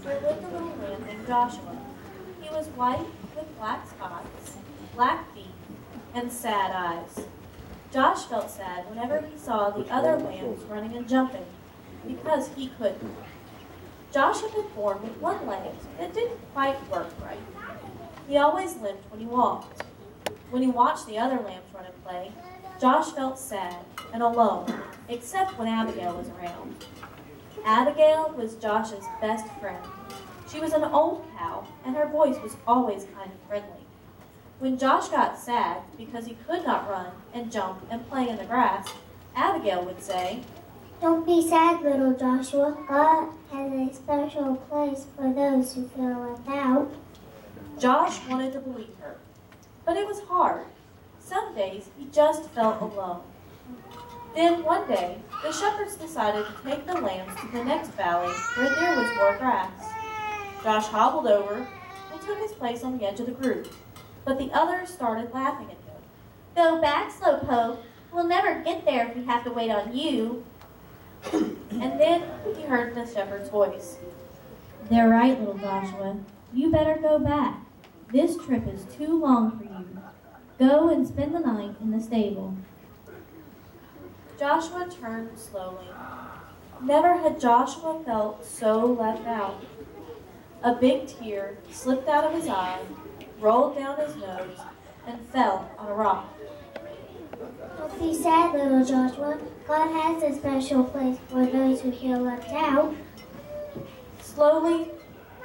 there lived a little lamb named Joshua. He was white with black spots, black feet, and sad eyes. Josh felt sad whenever he saw the other lambs running and jumping, because he couldn't. Josh had been born with one leg that didn't quite work right. He always limped when he walked. When he watched the other lambs run and play, Josh felt sad and alone, except when Abigail was around. Abigail was Josh's best friend. She was an old cow, and her voice was always kind and friendly. When Josh got sad because he could not run and jump and play in the grass, Abigail would say, "Don't be sad, little Joshua. God has a special place for those who feel left out." Josh wanted to believe her, but it was hard. Some days he just felt alone. Then one day, the shepherds decided to take the lambs to the next valley where there was more grass. Josh hobbled over and took his place on the edge of the group, but the others started laughing at him. "Go back, Slowpoke. We'll never get there if we have to wait on you." And then he heard the shepherd's voice. "They're right, little Joshua. You better go back. This trip is too long for you. Go and spend the night in the stable." Joshua turned slowly. Never had Joshua felt so left out. A big tear slipped out of his eye, rolled down his nose, and fell on a rock. Don't be sad, little Joshua. God has a special place for those who feel left out. Slowly,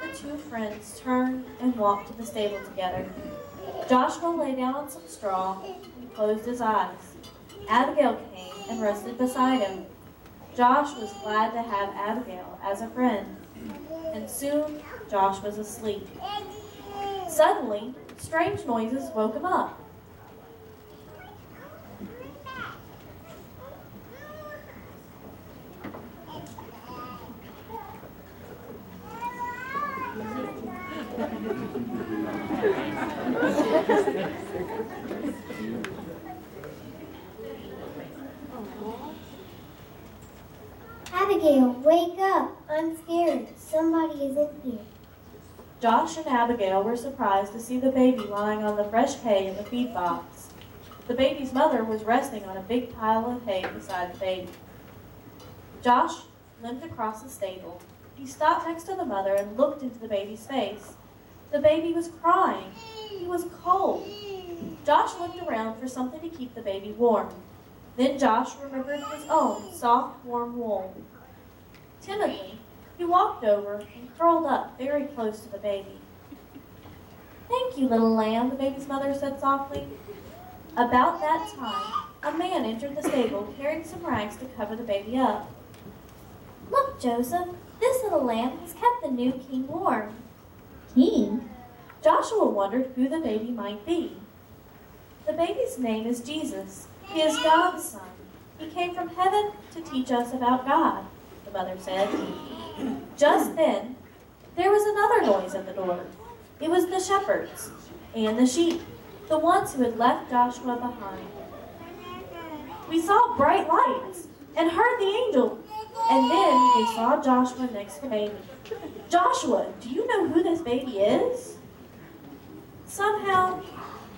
the two friends turned and walked to the stable together. Joshua lay down on some straw and closed his eyes. Abigail came and rested beside him. Josh was glad to have Abigail as a friend, and soon Josh was asleep. Suddenly, strange noises woke him up. Abigail, wake up. I'm scared. Somebody is in here. Josh and Abigail were surprised to see the baby lying on the fresh hay in the feed box. The baby's mother was resting on a big pile of hay beside the baby. Josh limped across the stable. He stopped next to the mother and looked into the baby's face. The baby was crying. He was cold. Josh looked around for something to keep the baby warm. Then Josh remembered his own soft, warm wool. Timidly, he walked over and curled up very close to the baby. "Thank you, little lamb," the baby's mother said softly. About that time, a man entered the stable carrying some rags to cover the baby up. "Look, Joseph, this little lamb has kept the new king warm." "King?" Joshua wondered who the baby might be. "The baby's name is Jesus. He is God's son. He came from heaven to teach us about God," the mother said. Just then, there was another noise at the door. It was the shepherds and the sheep, the ones who had left Joshua behind. "We saw bright lights and heard the angel." And then they saw Joshua next to the baby. "Joshua, do you know who this baby is?" Somehow,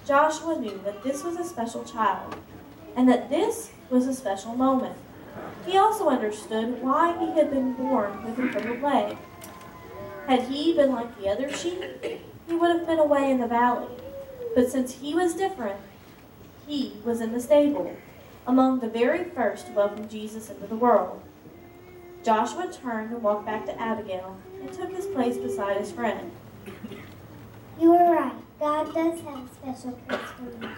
Joshua knew that this was a special child, and that this was a special moment. He also understood why he had been born with a crippled leg. Had he been like the other sheep, he would have been away in the valley. But since he was different, he was in the stable, among the very first to welcome Jesus into the world. Joshua turned and walked back to Abigail and took his place beside his friend. You were right. God does have a special place for me.